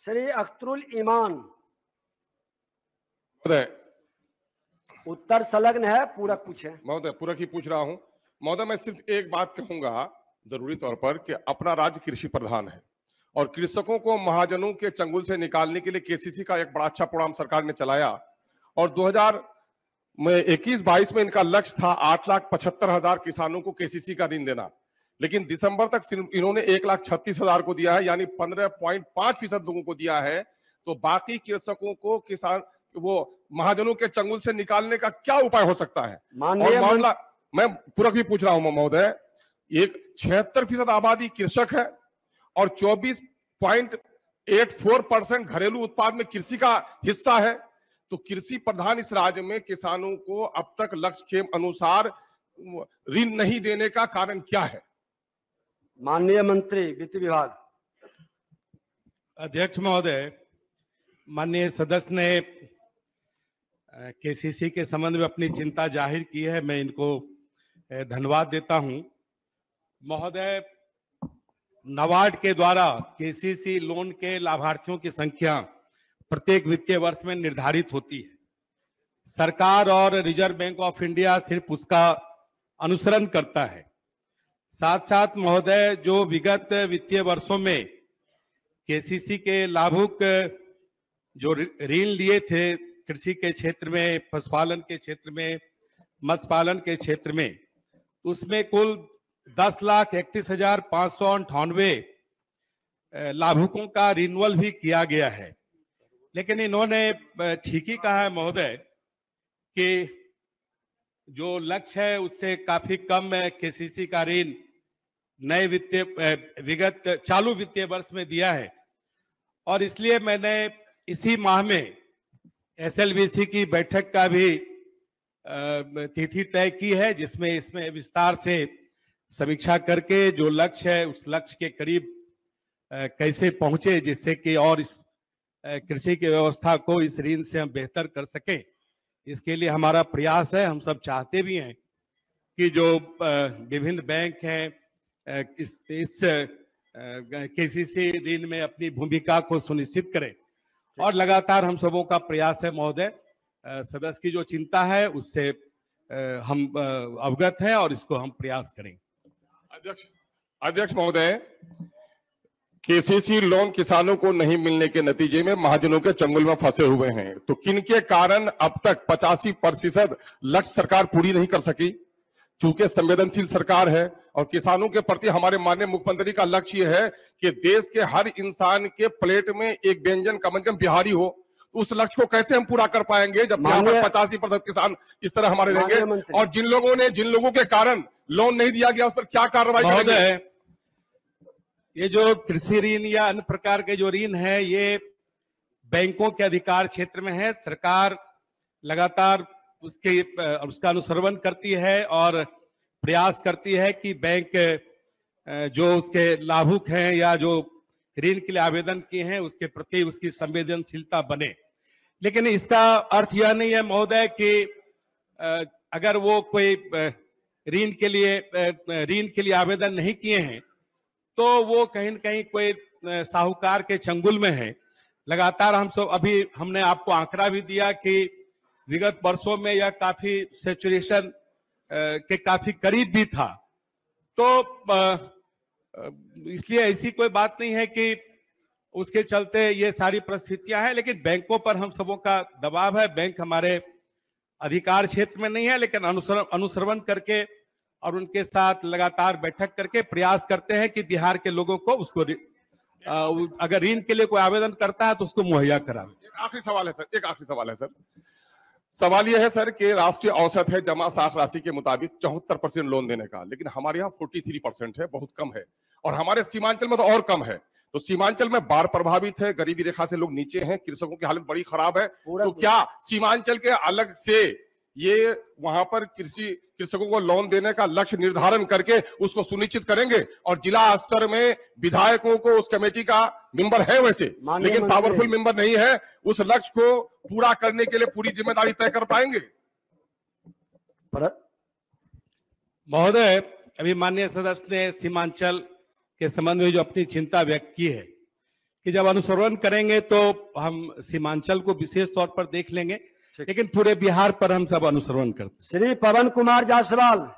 श्री अख्तरुल ईमान। महोदय, उत्तर संलग्न है, पूरक पूछे। महोदय पूरक ही पूछ रहा हूं। महोदय, मैं सिर्फ एक बात कहूंगा जरूरी तौर पर कि अपना राज्य कृषि प्रधान है और कृषकों को महाजनों के चंगुल से निकालने के लिए केसीसी का एक बड़ा अच्छा प्रोग्राम सरकार ने चलाया और 2021-22 में इनका लक्ष्य था 8,75,000 किसानों को केसीसी का ऋण देना, लेकिन दिसंबर तक सिर्फ इन्होंने 1,36,000 को दिया है, यानी 15.5% लोगों को दिया है। तो बाकी कृषकों को किसान वो महाजनों के चंगुल से निकालने का क्या उपाय हो सकता है? और मामला मैं पूरक भी पूछ रहा हूं महोदय, एक 76% आबादी कृषक है और 24.84% घरेलू उत्पाद में कृषि का हिस्सा है। तो कृषि प्रधान इस राज्य में किसानों को अब तक लक्ष्य के अनुसार ऋण नहीं देने का कारण क्या है? माननीय मंत्री वित्त विभाग। अध्यक्ष महोदय, माननीय सदस्य ने केसीसी के संबंध में अपनी चिंता जाहिर की है, मैं इनको धन्यवाद देता हूं। महोदय, नाबार्ड के द्वारा केसीसी लोन के लाभार्थियों की संख्या प्रत्येक वित्तीय वर्ष में निर्धारित होती है। सरकार और रिजर्व बैंक ऑफ इंडिया सिर्फ उसका अनुसरण करता है। साथ साथ महोदय, जो विगत वित्तीय वर्षों में केसीसी के लाभुक जो ऋण लिए थे कृषि के क्षेत्र में, पशुपालन के क्षेत्र में, मत्स्य पालन के क्षेत्र में, उसमें कुल 10,31,598 लाभुकों का रिन्यूअल भी किया गया है। लेकिन इन्होंने ठीक ही कहा है महोदय कि जो लक्ष्य है उससे काफी कम केसीसी का ऋण नए विगत चालू वित्तीय वर्ष में दिया है और इसलिए मैंने इसी माह में एसएलवीसी की बैठक का भी तिथि तय की है, जिसमें इसमें विस्तार से समीक्षा करके जो लक्ष्य है उस लक्ष्य के करीब कैसे पहुंचे, जिससे कि और इस कृषि की व्यवस्था को इस ऋण से हम बेहतर कर सकें, इसके लिए हमारा प्रयास है। हम सब चाहते भी हैं कि जो विभिन्न बैंक हैं इस केसीसी ऋण में अपनी भूमिका को सुनिश्चित करें और लगातार हम सबों का प्रयास है महोदय। सदस्य की जो चिंता है उससे हम अवगत हैं और इसको हम प्रयास करेंगे। अध्यक्ष महोदय, केसीसी लोन किसानों को नहीं मिलने के नतीजे में महाजनों के चंगुल में फंसे हुए हैं, तो किन के कारण अब तक 85% लक्ष्य सरकार पूरी नहीं कर सकी? चूंकि संवेदनशील सरकार है और किसानों के प्रति हमारे माननीय मुख्यमंत्री का लक्ष्य यह है कि देश के हर इंसान के प्लेट में एक व्यंजन कम से कम बिहारी हो, तो उस लक्ष्य को कैसे हम पूरा कर पाएंगे जब यहाँ पर 85% किसान इस तरह हमारे रहेंगे? और जिन लोगों के कारण लोन नहीं दिया गया उस पर क्या कार्रवाई करेंगे? ये जो कृषि ऋण या अन्य प्रकार के जो ऋण है ये बैंकों के अधिकार क्षेत्र में है। सरकार लगातार उसका अनुसरण करती है और प्रयास करती है कि बैंक जो उसके लाभुक हैं या जो ऋण के लिए आवेदन किए हैं उसके प्रति उसकी संवेदनशीलता बने। लेकिन इसका अर्थ यह नहीं है महोदय कि अगर वो कोई ऋण के लिए आवेदन नहीं किए हैं तो वो कहीं न कहीं कोई साहूकार के चंगुल में है। लगातार हम सब अभी हमने आपको आंकड़ा भी दिया कि विगत वर्षों में यह काफी सैचुरेशन के काफी करीब भी था। तो इसलिए ऐसी कोई बात नहीं है कि उसके चलते ये सारी परिस्थितियां हैं, लेकिन बैंकों पर हम सबों का दबाव है। बैंक हमारे अधिकार क्षेत्र में नहीं है, लेकिन अनुसरण करके और उनके साथ लगातार बैठक करके प्रयास करते हैं कि बिहार के लोगों को उसको अगर ऋण के लिए कोई आवेदन करता है तो उसको मुहैया करावे। एक आखिरी सवाल है सर, सवाल यह है सर कि राष्ट्रीय औसत है जमा साख राशि के मुताबिक 74% लोन देने का, लेकिन हमारे यहाँ 43% है, बहुत कम है और हमारे सीमांचल में तो और कम है। तो सीमांचल में बाढ़ प्रभावित है, गरीबी रेखा से लोग नीचे हैं, कृषकों की हालत बड़ी खराब है। तो क्या सीमांचल के अलग से ये वहां पर कृषकों को लोन देने का लक्ष्य निर्धारण करके उसको सुनिश्चित करेंगे? और जिला स्तर में विधायकों को उस कमेटी का मेंबर है वैसे, लेकिन पावरफुल मेंबर नहीं है, उस लक्ष्य को पूरा करने के लिए पूरी जिम्मेदारी तय कर पाएंगे? महोदय, अभी माननीय सदस्य ने सीमांचल के संबंध में जो अपनी चिंता व्यक्त की है, कि जब अनुश्रवण करेंगे तो हम सीमांचल को विशेष तौर पर देख लेंगे, लेकिन पूरे बिहार पर हम सब अनुश्रवण करते हैं। श्री पवन कुमार जायसवाल।